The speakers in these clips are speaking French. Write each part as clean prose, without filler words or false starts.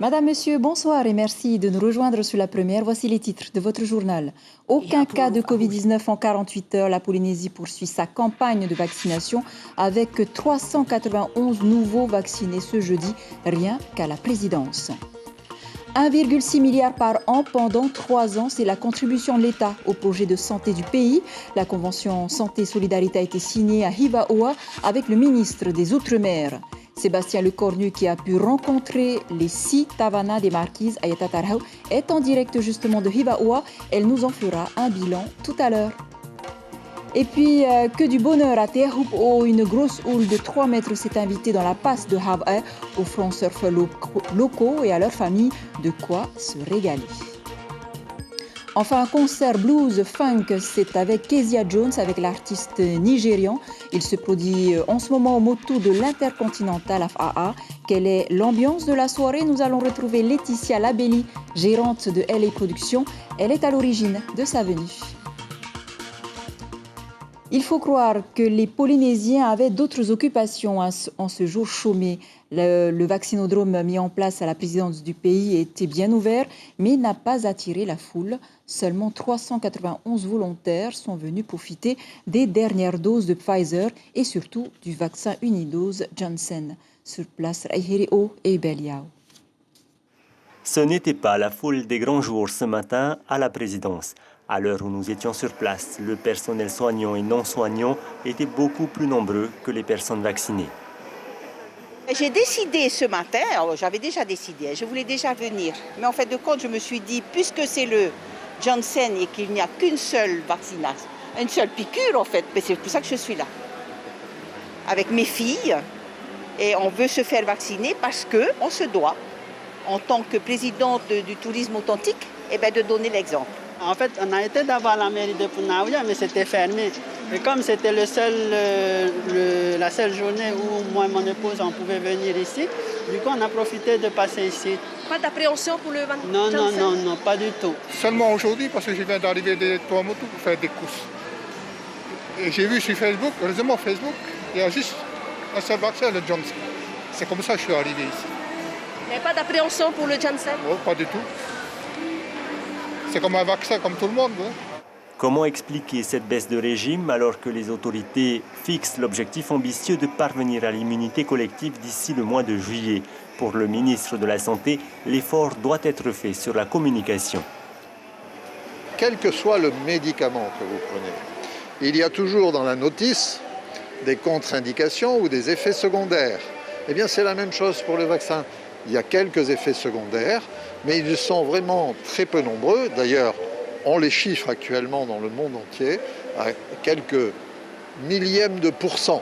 Madame, Monsieur, bonsoir et merci de nous rejoindre sur la première. Voici les titres de votre journal. Aucun cas de Covid-19 en 48 heures. La Polynésie poursuit sa campagne de vaccination avec 391 nouveaux vaccinés ce jeudi, rien qu'à la présidence. 1,6 milliard par an pendant 3 ans, c'est la contribution de l'État au projet de santé du pays. La convention Santé Solidarité a été signée à Hivaoa avec le ministre des Outre-mer. Sébastien Lecornu, qui a pu rencontrer les 6 Tavana des Marquises à Yatatarhau, est en direct justement de Hivaoa. Elle nous en fera un bilan tout à l'heure. Et puis, que du bonheur à Teahupo, une grosse houle de 3 mètres s'est invitée dans la passe de Hawaii, offrant aux surfeurs locaux et à leurs familles de quoi se régaler. Enfin, un concert blues funk, c'est avec Kezia Jones, avec l'artiste nigérian. Il se produit en ce moment au Motu de l'Intercontinental FAA. Quelle est l'ambiance de la soirée? Nous allons retrouver Laetitia Labelli, gérante de LA Productions. Elle est à l'origine de sa venue. Il faut croire que les Polynésiens avaient d'autres occupations en ce jour chômé. Le vaccinodrome mis en place à la présidence du pays était bien ouvert, mais n'a pas attiré la foule. Seulement 391 volontaires sont venus profiter des dernières doses de Pfizer et surtout du vaccin unidose Janssen. Sur place, Raihereo et Beliao. Ce n'était pas la foule des grands jours ce matin à la présidence. À l'heure où nous étions sur place, le personnel soignant et non soignant était beaucoup plus nombreux que les personnes vaccinées. J'ai décidé ce matin, j'avais déjà décidé, je voulais déjà venir. Mais en fait de compte, je me suis dit, puisque c'est le Janssen et qu'il n'y a qu'une seule vaccination, une seule piqûre en fait, mais c'est pour ça que je suis là. Avec mes filles, et on veut se faire vacciner parce qu'on se doit, en tant que présidente du tourisme authentique, de donner l'exemple. En fait, on a été d'abord à la mairie de Punaouia, mais c'était fermé. Et comme c'était la seule journée où moi et mon épouse, on pouvait venir ici, du coup, on a profité de passer ici. Pas d'appréhension pour le 20 Non, pas du tout. Seulement aujourd'hui, parce que je viens d'arriver de Tuamotu pour faire des courses. Et j'ai vu sur Facebook, heureusement Facebook, il y a juste un seul vaccin, le Johnson. C'est comme ça que je suis arrivé ici. Il n'y a pas d'appréhension pour le Janssen? Oh, pas du tout. C'est comme un vaccin, comme tout le monde. Hein. Comment expliquer cette baisse de régime alors que les autorités fixent l'objectif ambitieux de parvenir à l'immunité collective d'ici le mois de juillet? Pour le ministre de la Santé, l'effort doit être fait sur la communication. Quel que soit le médicament que vous prenez, il y a toujours dans la notice des contre-indications ou des effets secondaires. Eh bien, c'est la même chose pour le vaccin. Il y a quelques effets secondaires, mais ils sont vraiment très peu nombreux. D'ailleurs, on les chiffre actuellement dans le monde entier à quelques millièmes de pourcent.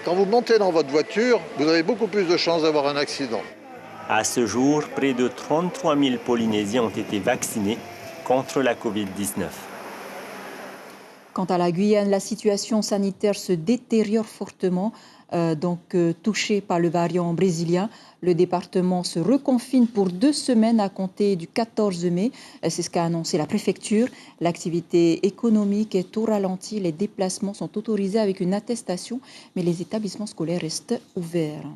Quand vous montez dans votre voiture, vous avez beaucoup plus de chances d'avoir un accident. À ce jour, près de 33 000 Polynésiens ont été vaccinés contre la Covid-19. Quant à la Guyane, la situation sanitaire se détériore fortement. Touché par le variant brésilien. Le département se reconfine pour 2 semaines à compter du 14 mai. C'est ce qu'a annoncé la préfecture. L'activité économique est au ralenti. Les déplacements sont autorisés avec une attestation, mais les établissements scolaires restent ouverts.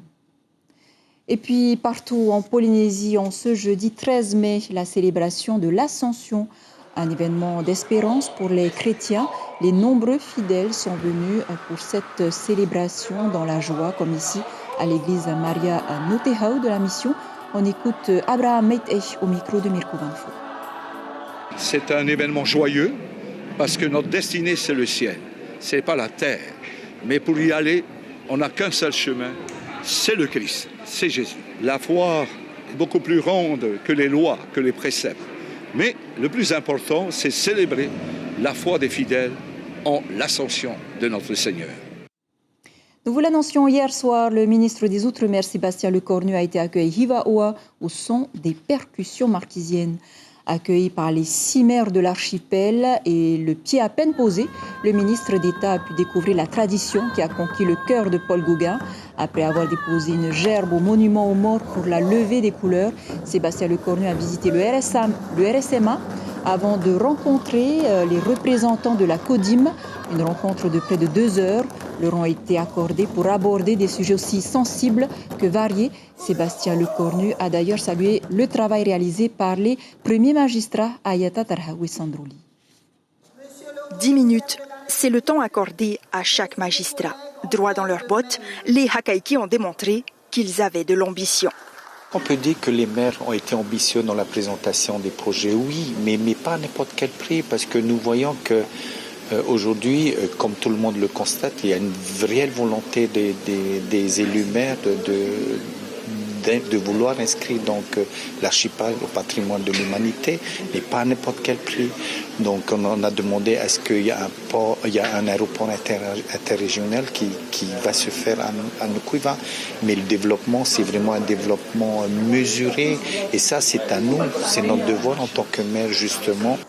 Et puis, partout en Polynésie, en ce jeudi 13 mai, la célébration de l'Ascension, un événement d'espérance pour les chrétiens. Les nombreux fidèles sont venus pour cette célébration dans la joie, comme ici à l'église Maria Notehau de la mission. On écoute Abraham Meitei au micro de Mirko Vanfo. C'est un événement joyeux parce que notre destinée, c'est le ciel. Ce n'est pas la terre. Mais pour y aller, on n'a qu'un seul chemin, c'est le Christ, c'est Jésus. La foi est beaucoup plus ronde que les lois, que les préceptes. Mais le plus important, c'est célébrer la foi des fidèles en l'ascension de notre Seigneur. Nous vous l'annoncions hier soir, le ministre des Outre-mer, Sébastien Lecornu, a été accueilli à Hivaoa au son des percussions marquisiennes. Accueilli par les 6 maires de l'archipel et le pied à peine posé, le ministre d'État a pu découvrir la tradition qui a conquis le cœur de Paul Gauguin. Après avoir déposé une gerbe au monument aux morts pour la levée des couleurs, Sébastien Lecornu a visité le RSMA avant de rencontrer les représentants de la CODIM. Une rencontre de près de 2 heures leur ont été accordées pour aborder des sujets aussi sensibles que variés. Sébastien Lecornu a d'ailleurs salué le travail réalisé par les premiers magistrats Ayata Tarhaoui Sandrouli. 10 minutes, c'est le temps accordé à chaque magistrat. Droit dans leurs bottes, les Hakaïki ont démontré qu'ils avaient de l'ambition. On peut dire que les maires ont été ambitieux dans la présentation des projets, oui, mais pas à n'importe quel prix, parce que nous voyons que aujourd'hui, comme tout le monde le constate, il y a une réelle volonté des élus maires de vouloir inscrire donc l'archipel au patrimoine de l'humanité, mais pas à n'importe quel prix. Donc on a demandé est-ce qu'il y a un aéroport interrégional qui va se faire à Nukuiva, mais le développement c'est vraiment un développement mesuré et ça c'est à nous, c'est notre devoir en tant que maire justement.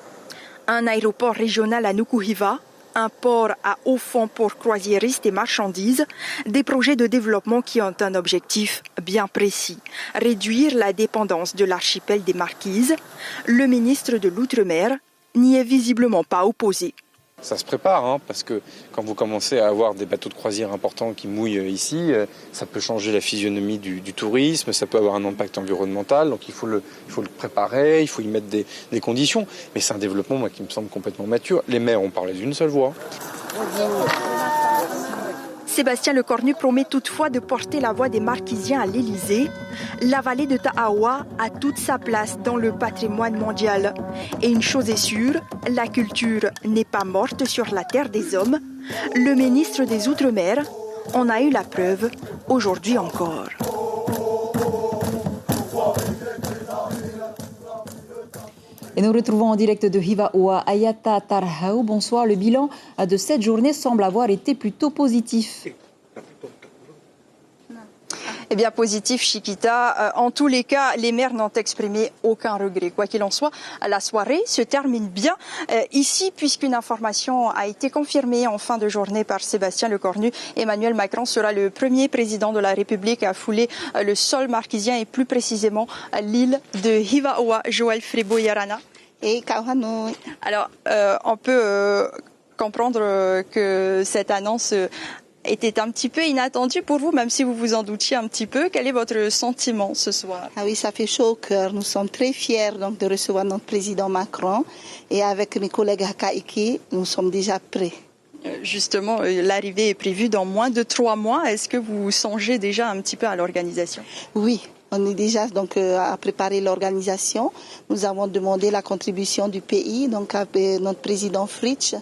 Un aéroport régional à Nukuhiva, un port à haut fond pour croisiéristes et marchandises, des projets de développement qui ont un objectif bien précis, réduire la dépendance de l'archipel des Marquises. Le ministre de l'Outre-mer n'y est visiblement pas opposé. Ça se prépare, parce que quand vous commencez à avoir des bateaux de croisière importants qui mouillent ici, ça peut changer la physionomie du tourisme, ça peut avoir un impact environnemental, donc il faut le préparer, il faut y mettre des conditions. Mais c'est un développement qui me semble complètement mature. Les maires ont parlé d'une seule voix. Sébastien Lecornu promet toutefois de porter la voix des Marquisiens à l'Élysée. La vallée de Tahawa a toute sa place dans le patrimoine mondial. Et une chose est sûre, la culture n'est pas morte sur la terre des hommes. Le ministre des Outre-mer en a eu la preuve aujourd'hui encore. Et nous retrouvons en direct de Hivaoa Ayata Tarhaou. Bonsoir. Le bilan de cette journée semble avoir été plutôt positif. Eh bien, positif, Chiquita. En tous les cas, les maires n'ont exprimé aucun regret. Quoi qu'il en soit, la soirée se termine bien ici, puisqu'une information a été confirmée en fin de journée par Sébastien Lecornu. Emmanuel Macron sera le premier président de la République à fouler le sol marquisien et plus précisément l'île de Hivaoa. Joël Fribourg-Yarana. Et Kauhanui. Alors, on peut comprendre que cette annonce était un petit peu inattendue pour vous, même si vous vous en doutiez un petit peu. Quel est votre sentiment ce soir? Ah oui, ça fait chaud au cœur. Nous sommes très fiers donc, de recevoir notre président Macron. Et avec mes collègues Hakaïki, nous sommes déjà prêts. Justement, l'arrivée est prévue dans moins de 3 mois. Est-ce que vous songez déjà un petit peu à l'organisation? Oui. On est déjà donc à préparer l'organisation. Nous avons demandé la contribution du pays, donc avec notre président Fritsch,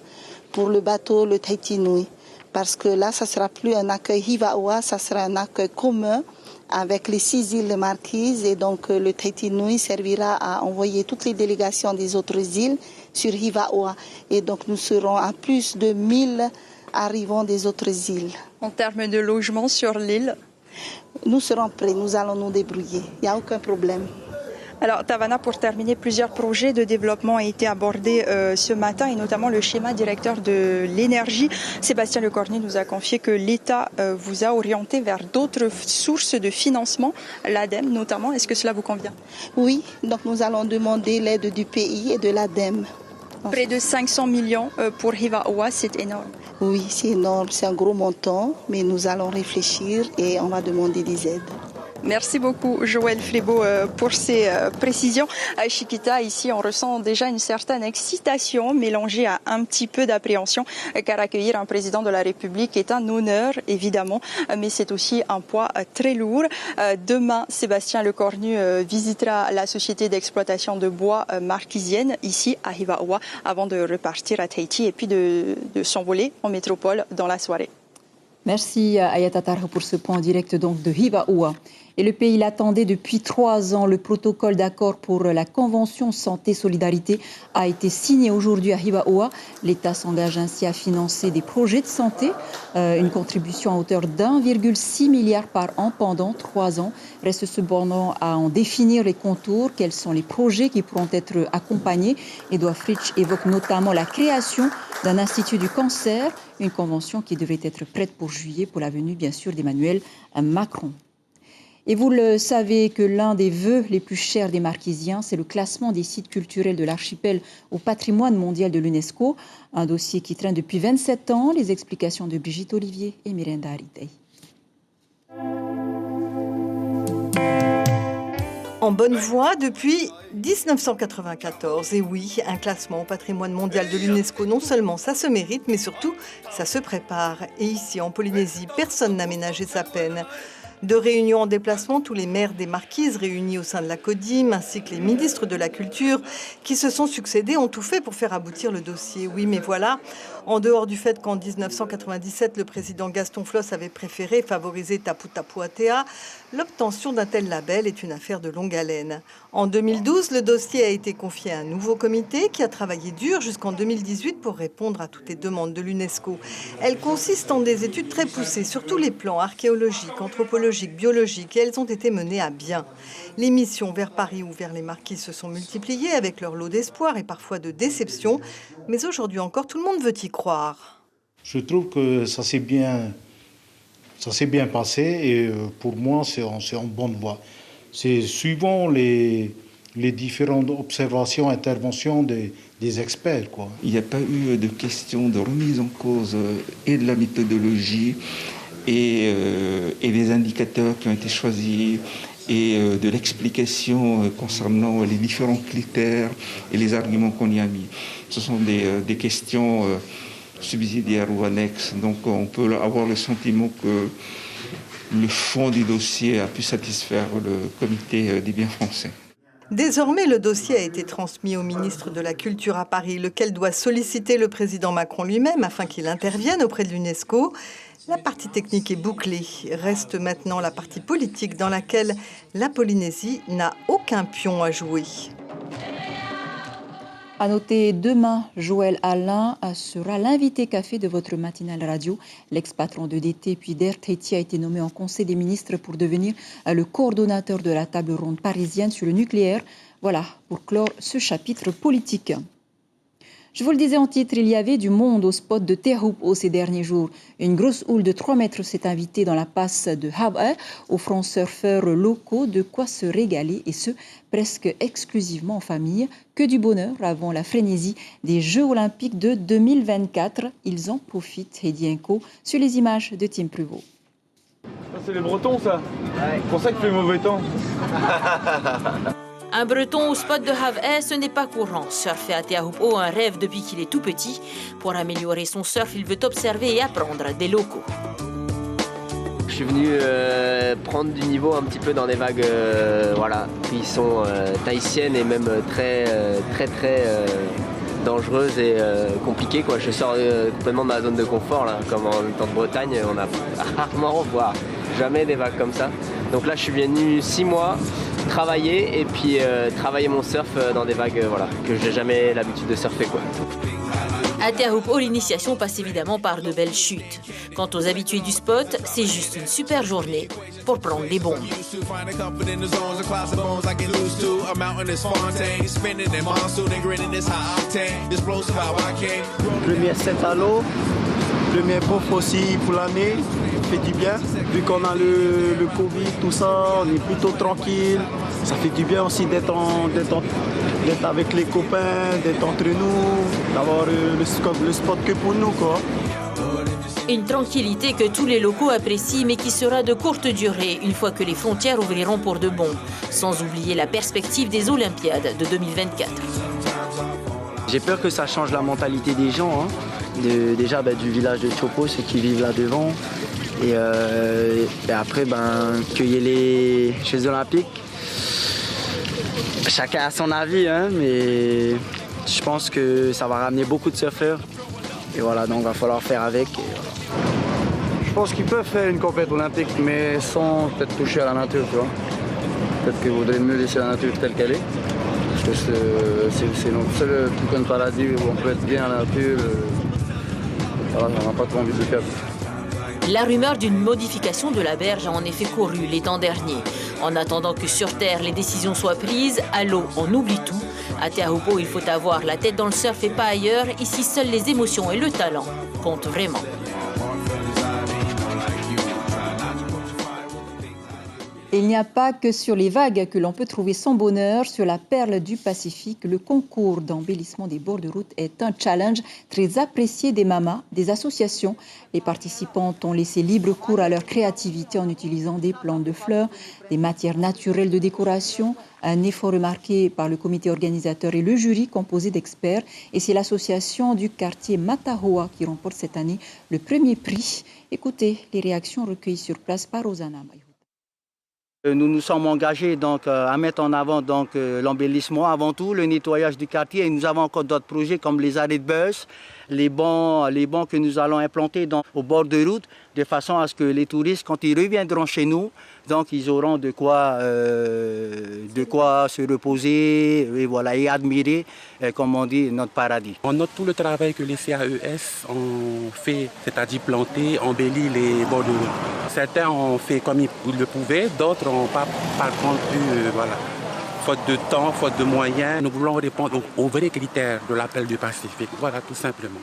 pour le bateau le Tahiti Nui. Parce que là, ça ne sera plus un accueil Hivaoa, ça sera un accueil commun avec les 6 îles marquises. Et donc le Tahiti Nui servira à envoyer toutes les délégations des autres îles sur Hivaoa. Et donc nous serons à plus de 1000 arrivants des autres îles. En termes de logement sur l'île? Nous serons prêts, nous allons nous débrouiller, il n'y a aucun problème. Alors Tavana, pour terminer, plusieurs projets de développement ont été abordés ce matin et notamment le schéma directeur de l'énergie. Sébastien Lecornu nous a confié que l'État vous a orienté vers d'autres sources de financement, l'ADEME notamment. Est-ce que cela vous convient? Oui, donc nous allons demander l'aide du pays et de l'ADEME. Près de 500 millions pour Hivaoa, c'est énorme. Oui, c'est énorme, c'est un gros montant, mais nous allons réfléchir et on va demander des aides. Merci beaucoup Joël Fribourg pour ces précisions. À Chiquita, ici, on ressent déjà une certaine excitation mélangée à un petit peu d'appréhension, car accueillir un président de la République est un honneur, évidemment, mais c'est aussi un poids très lourd. Demain, Sébastien Lecornu visitera la société d'exploitation de bois marquisienne, ici à Hivaoa, avant de repartir à Tahiti et puis de s'envoler en métropole dans la soirée. Merci Ayata Tarhaou pour ce point direct donc de Hivaoa. Et le pays l'attendait depuis 3 ans. Le protocole d'accord pour la Convention Santé-Solidarité a été signé aujourd'hui à Hibaoa. L'État s'engage ainsi à financer des projets de santé, une contribution à hauteur d'1,6 milliard par an pendant 3 ans. Reste cependant à en définir les contours. Quels sont les projets qui pourront être accompagnés? Edouard Fritsch évoque notamment la création d'un institut du cancer, une convention qui devrait être prête pour juillet pour la venue bien sûr d'Emmanuel Macron. Et vous le savez que l'un des vœux les plus chers des Marquisiens, c'est le classement des sites culturels de l'archipel au patrimoine mondial de l'UNESCO. Un dossier qui traîne depuis 27 ans. Les explications de Brigitte Olivier et Miranda Aritei. En bonne voie depuis 1994. Et oui, un classement au patrimoine mondial de l'UNESCO, non seulement ça se mérite, mais surtout ça se prépare. Et ici, en Polynésie, personne n'a ménagé sa peine. De réunions en déplacement, tous les maires des Marquises réunis au sein de la CODIM, ainsi que les ministres de la Culture qui se sont succédés, ont tout fait pour faire aboutir le dossier. Oui, mais voilà, en dehors du fait qu'en 1997, le président Gaston Floss avait préféré favoriser Tapu Tapu Atea, l'obtention d'un tel label est une affaire de longue haleine. En 2012, le dossier a été confié à un nouveau comité qui a travaillé dur jusqu'en 2018 pour répondre à toutes les demandes de l'UNESCO. Elles consistent en des études très poussées sur tous les plans archéologiques, anthropologiques, biologiques, et elles ont été menées à bien. Les missions vers Paris ou vers les Marquises se sont multipliées avec leur lot d'espoir et parfois de déception. Mais aujourd'hui encore, tout le monde veut y croire. Je trouve que ça s'est bien passé et pour moi, c'est en bonne voie. C'est suivant les différentes observations, interventions des experts, quoi. Il n'y a pas eu de question de remise en cause et de la méthodologie et des indicateurs qui ont été choisis et de l'explication concernant les différents critères et les arguments qu'on y a mis. Ce sont des questions subsidiaires ou annexes, donc on peut avoir le sentiment que le fond du dossier a pu satisfaire le comité des biens français. Désormais, le dossier a été transmis au ministre de la Culture à Paris, lequel doit solliciter le président Macron lui-même afin qu'il intervienne auprès de l'UNESCO. La partie technique est bouclée. Reste maintenant la partie politique dans laquelle la Polynésie n'a aucun pion à jouer. À noter, demain, Joël Alain sera l'invité café de votre matinale radio. L'ex-patron de DT puis d'Air Tahiti a été nommé en Conseil des ministres pour devenir le coordonnateur de la table ronde parisienne sur le nucléaire. Voilà, pour clore ce chapitre politique. Je vous le disais en titre, il y avait du monde au spot de Te Ahupu'o ces derniers jours. Une grosse houle de 3 mètres s'est invitée dans la passe de Hawaii. Offrant surfeurs locaux de quoi se régaler et ce, presque exclusivement en famille. Que du bonheur avant la frénésie des Jeux Olympiques de 2024. Ils en profitent, Hedi Nko, sur les images de Tim Pruvot. C'est les Bretons, ça. Ouais. C'est pour ça qu'il fait mauvais temps. Un Breton au spot de Hawaii, ce n'est pas courant. Surfer à Te Ahupu'o, un rêve depuis qu'il est tout petit. Pour améliorer son surf, il veut observer et apprendre des locaux. Je suis venu prendre du niveau un petit peu dans des vagues qui sont tahitiennes et même très dangereuses et compliquées, quoi. Je sors complètement de ma zone de confort, là, comme en temps de Bretagne, on a rarement, voire jamais des vagues comme ça. Donc là, je suis venu 6 mois travailler et puis travailler mon surf dans des vagues que j'ai jamais l'habitude de surfer, quoi. À Te Ahupu'o, l'initiation passe évidemment par de belles chutes. Quant aux habitués du spot, c'est juste une super journée pour prendre les bombes. Premier set à l'eau, premier prof aussi pour l'année, fait du bien. Vu qu'on a le Covid, tout ça, on est plutôt tranquille. Ça fait du bien aussi d'être avec les copains, d'être entre nous, d'avoir le spot que pour nous, quoi. Une tranquillité que tous les locaux apprécient mais qui sera de courte durée une fois que les frontières ouvriront pour de bon. Sans oublier la perspective des Olympiades de 2024. J'ai peur que ça change la mentalité des gens, hein. Déjà du village de Chopo, ceux qui vivent là devant. Et après, qu'il y ait les Jeux Olympiques. Chacun a son avis, hein, mais je pense que ça va ramener beaucoup de surfeurs. Et voilà, donc il va falloir faire avec. Et voilà. Je pense qu'ils peuvent faire une compétition olympique, mais sans peut-être toucher à la nature, tu vois. Peut-être qu'il vaudrait mieux laisser la nature telle qu'elle est. Parce que c'est notre seul putain de paradis où on peut être bien à la nature. Voilà, on n'a pas trop envie de le perdre. La rumeur d'une modification de la berge a en effet couru l'été dernier. En attendant que sur Terre les décisions soient prises, à l'eau on oublie tout. À Teahupo'o, il faut avoir la tête dans le surf et pas ailleurs. Ici, seules les émotions et le talent comptent vraiment. Et il n'y a pas que sur les vagues que l'on peut trouver son bonheur. Sur la perle du Pacifique, le concours d'embellissement des bords de route est un challenge très apprécié des mamas, des associations. Les participants ont laissé libre cours à leur créativité en utilisant des plantes de fleurs, des matières naturelles de décoration. Un effort remarqué par le comité organisateur et le jury composé d'experts. Et c'est l'association du quartier Matahoa qui remporte cette année le premier prix. Écoutez les réactions recueillies sur place par Rosanna Mayo. Nous nous sommes engagés donc, à mettre en avant l'embellissement avant tout, le nettoyage du quartier. Et nous avons encore d'autres projets comme les arrêts de bus, les bancs que nous allons implanter au bord de route, de façon à ce que les touristes, quand ils reviendront chez nous, donc ils auront de quoi se reposer et admirer, comme on dit, notre paradis. On note tout le travail que les CAES ont fait, c'est-à-dire planter, embellir les bords de route. Certains ont fait comme ils le pouvaient, d'autres n'ont pas par contre pu, faute de temps, faute de moyens. Nous voulons répondre aux vrais critères de la perle du Pacifique, voilà tout simplement.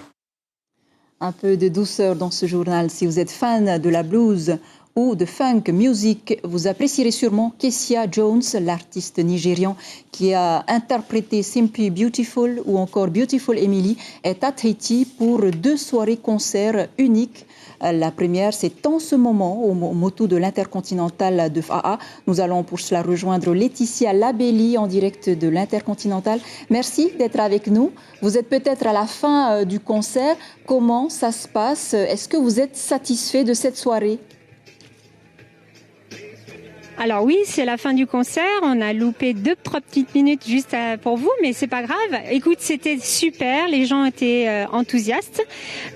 Un peu de douceur dans ce journal. Si vous êtes fan de la blues ou de funk music, vous apprécierez sûrement Kezia Jones, l'artiste nigérian qui a interprété Simply Beautiful ou encore Beautiful Emily, est à Tahiti pour 2 soirées concerts uniques. La première, c'est en ce moment au motu de l'Intercontinental de Fa'a. Nous allons pour cela rejoindre Laetitia Labelli en direct de l'Intercontinental. Merci d'être avec nous. Vous êtes peut-être à la fin du concert. Comment ça se passe? Est-ce que vous êtes satisfait de cette soirée? Alors oui, c'est la fin du concert. On a loupé 2-3 petites minutes juste pour vous, mais c'est pas grave. Écoute, c'était super. Les gens étaient enthousiastes,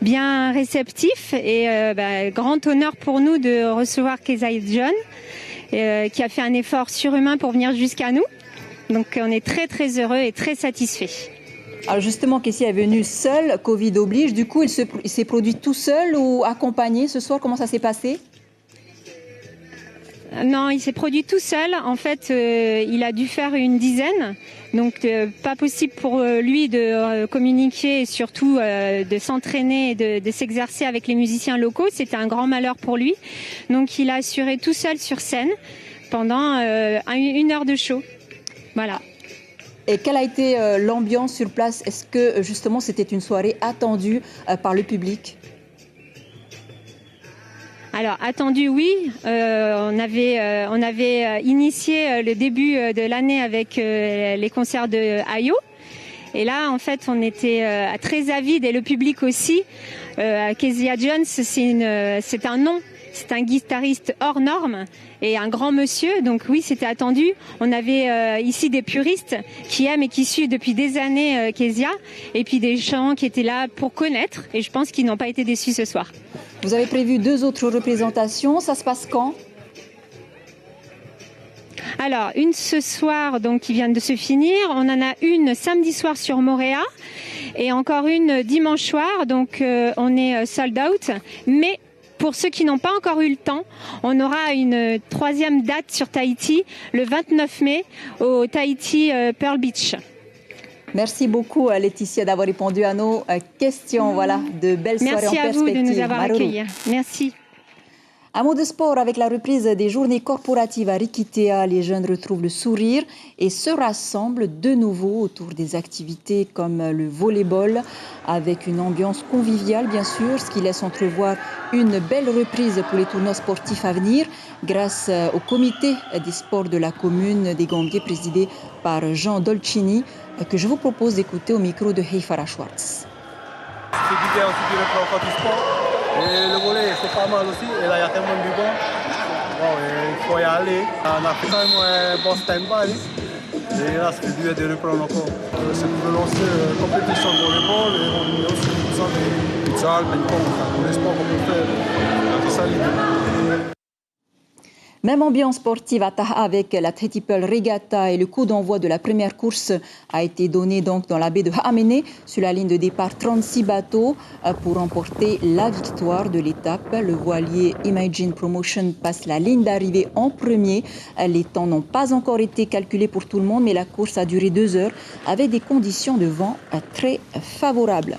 bien réceptifs et grand honneur pour nous de recevoir Kezia Jones, qui a fait un effort surhumain pour venir jusqu'à nous. Donc on est très très heureux et très satisfaits. Alors justement, Kezia est venu seul, Covid oblige. Du coup, il s'est produit tout seul ou accompagné ce soir? Comment ça s'est passé? Non, il s'est produit tout seul. En fait, il a dû faire une dizaine. Donc, pas possible pour lui de communiquer et surtout de s'entraîner et de s'exercer avec les musiciens locaux. C'était un grand malheur pour lui. Donc, il a assuré tout seul sur scène pendant 1 heure de show. Voilà. Et quelle a été l'ambiance sur place? Est-ce que justement c'était une soirée attendue par le public? Alors attendu, oui. On avait initié le début de l'année avec les concerts de Ayo. Et là, en fait, on était très avides et le public aussi. Kezia Jones, c'est un nom. C'est un guitariste hors norme et un grand monsieur. Donc oui, c'était attendu. On avait ici des puristes qui aiment et qui suivent depuis des années Kezia. Et puis des gens qui étaient là pour connaître. Et je pense qu'ils n'ont pas été déçus ce soir. Vous avez prévu 2 autres représentations. Ça se passe quand? Alors, une ce soir, donc qui vient de se finir. On en a une samedi soir sur Moorea et encore une dimanche soir. Donc, on est sold out. Mais pour ceux qui n'ont pas encore eu le temps, on aura une 3e date sur Tahiti, le 29 mai, au Tahiti Pearl Beach. Merci beaucoup Laetitia d'avoir répondu à nos questions. Voilà, de belles soirées en perspective. Merci à vous de nous avoir accueillis. Merci. Un mot de sport avec la reprise des journées corporatives à Rikitea. Les jeunes retrouvent le sourire et se rassemblent de nouveau autour des activités comme le volleyball avec une ambiance conviviale bien sûr, ce qui laisse entrevoir une belle reprise pour les tournois sportifs à venir grâce au comité des sports de la commune des Gambiers présidé par Jean Dolcini que je vous propose d'écouter au micro de Heifara Schwartz. C'est du bien aussi du reprend quand il sport. Et le volley, c'est pas mal aussi. Et là, il y a tellement du bon. Bon, il faut y aller. On a fait quand même un bon stand-by. Et là, c'est dur de reprendre encore. C'est pour lancer la compétition de volleyball. Et on est aussi des futsal, ping-pong, tous les sports qu'on peut faire. C'est ça l'idée. Même ambiance sportive à Taha avec la Triple Regatta et le coup d'envoi de la première course a été donné donc dans la baie de Haamene. Sur la ligne de départ, 36 bateaux pour remporter la victoire de l'étape. Le voilier Imagine Promotion passe la ligne d'arrivée en premier. Les temps n'ont pas encore été calculés pour tout le monde, mais la course a duré 2 heures avec des conditions de vent très favorables.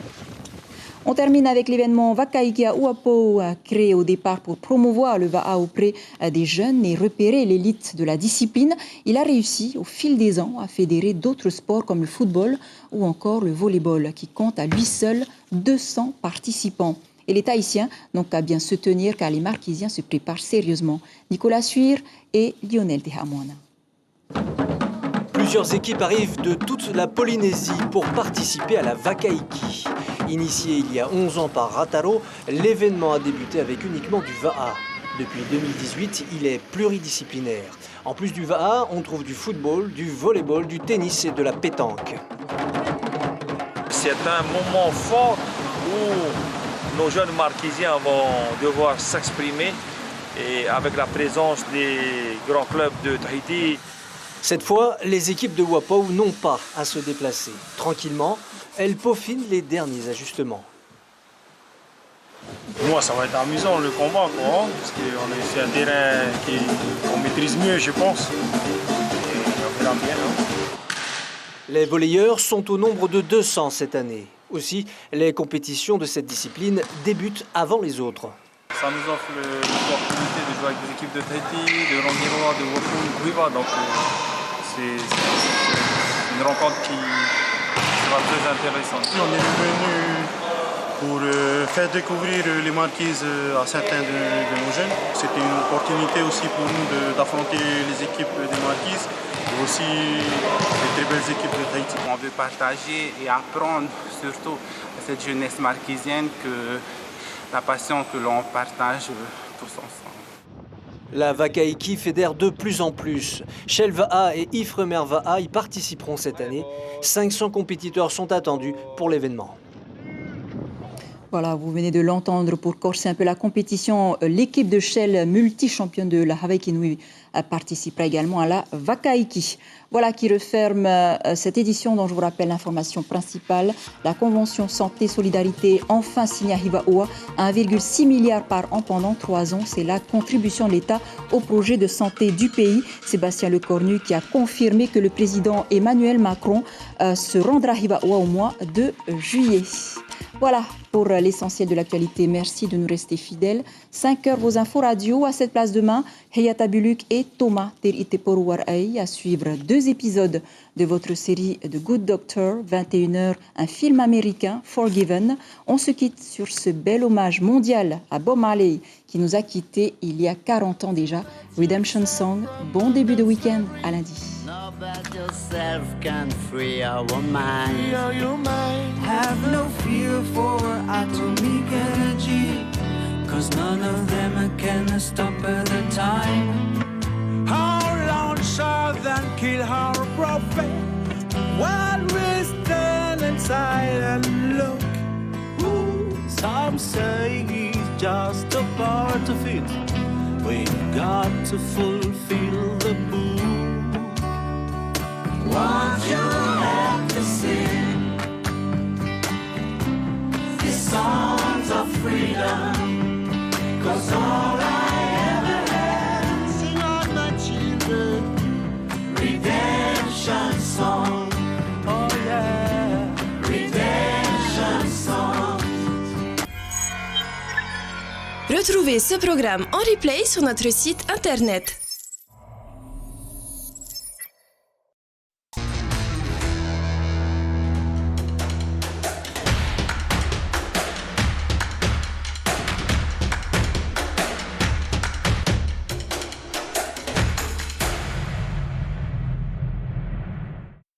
On termine avec l'événement Vakaiki à Uapo, créé au départ pour promouvoir le Va'a auprès des jeunes et repérer l'élite de la discipline. Il a réussi au fil des ans à fédérer d'autres sports comme le football ou encore le volleyball qui compte à lui seul 200 participants. Et les Tahitiens n'ont qu'à bien se tenir car les Marquisiens se préparent sérieusement. Nicolas Suir et Lionel Tehamouana. Plusieurs équipes arrivent de toute la Polynésie pour participer à la Vakaiki. Initié il y a 11 ans par Rataro, l'événement a débuté avec uniquement du Va'a. Depuis 2018, il est pluridisciplinaire. En plus du Va'a, on trouve du football, du volleyball, du tennis et de la pétanque. C'est un moment fort où nos jeunes Marquisiens vont devoir s'exprimer et avec la présence des grands clubs de Tahiti. Cette fois, les équipes de Uapo n'ont pas à se déplacer. Tranquillement, elles peaufinent les derniers ajustements. Moi, ça va être amusant le combat, quoi, parce que c'est un terrain qu'on maîtrise mieux, je pense. Et on verra bien. Les volleyeurs sont au nombre de 200 cette année. Aussi, les compétitions de cette discipline débutent avant les autres. Ça nous offre l'opportunité de jouer avec des équipes de Tahiti, de Rangiroa, de Wapou, de Huiva. Donc c'est une rencontre qui sera très intéressante. On est venu pour faire découvrir les Marquises à certains de nos jeunes. C'était une opportunité aussi pour nous d'affronter les équipes des Marquises et aussi les très belles équipes de Tahiti. On veut partager et apprendre surtout à cette jeunesse marquisienne que la passion que l'on partage tous ensemble. La Vakaiki fédère de plus en plus. Shell Va'a et Ifremer Va'a y participeront cette année. 500 compétiteurs sont attendus pour l'événement. Voilà, vous venez de l'entendre pour corser un peu la compétition. L'équipe de Shell, multi-championne de la Hawaii Kinui, participera également à la Vakaiki. Voilà qui referme cette édition dont je vous rappelle l'information principale. La Convention Santé-Solidarité, enfin signée à Hivaoa, 1,6 milliard par an pendant 3 ans. C'est la contribution de l'État au projet de santé du pays. Sébastien Lecornu qui a confirmé que le président Emmanuel Macron se rendra à Hivaoa au mois de juillet. Voilà pour l'essentiel de l'actualité. Merci de nous rester fidèles. 5 heures, vos infos radio. À cette place demain, Hayata Buluk et Thomas Teriteporuarai à suivre 2 épisodes de votre série The Good Doctor. 21h, un film américain, Forgiven. On se quitte sur ce bel hommage mondial à Bob Marley qui nous a quittés il y a 40 ans déjà. Redemption Song. Bon début de week-end. À lundi. But yourself can free our mind. Free your mind. Have no fear for atomic energy, 'cause none of them can stop at the time. How long shall then kill our prophet while we stand inside and look? Some say he's just a part of it. We've got to fulfill the book. Won't you help to sing these songs of freedom? 'Cause all I ever had, sing on my children, redemption song. Oh yeah, redemption song. Retrouvez ce programme en replay sur notre site internet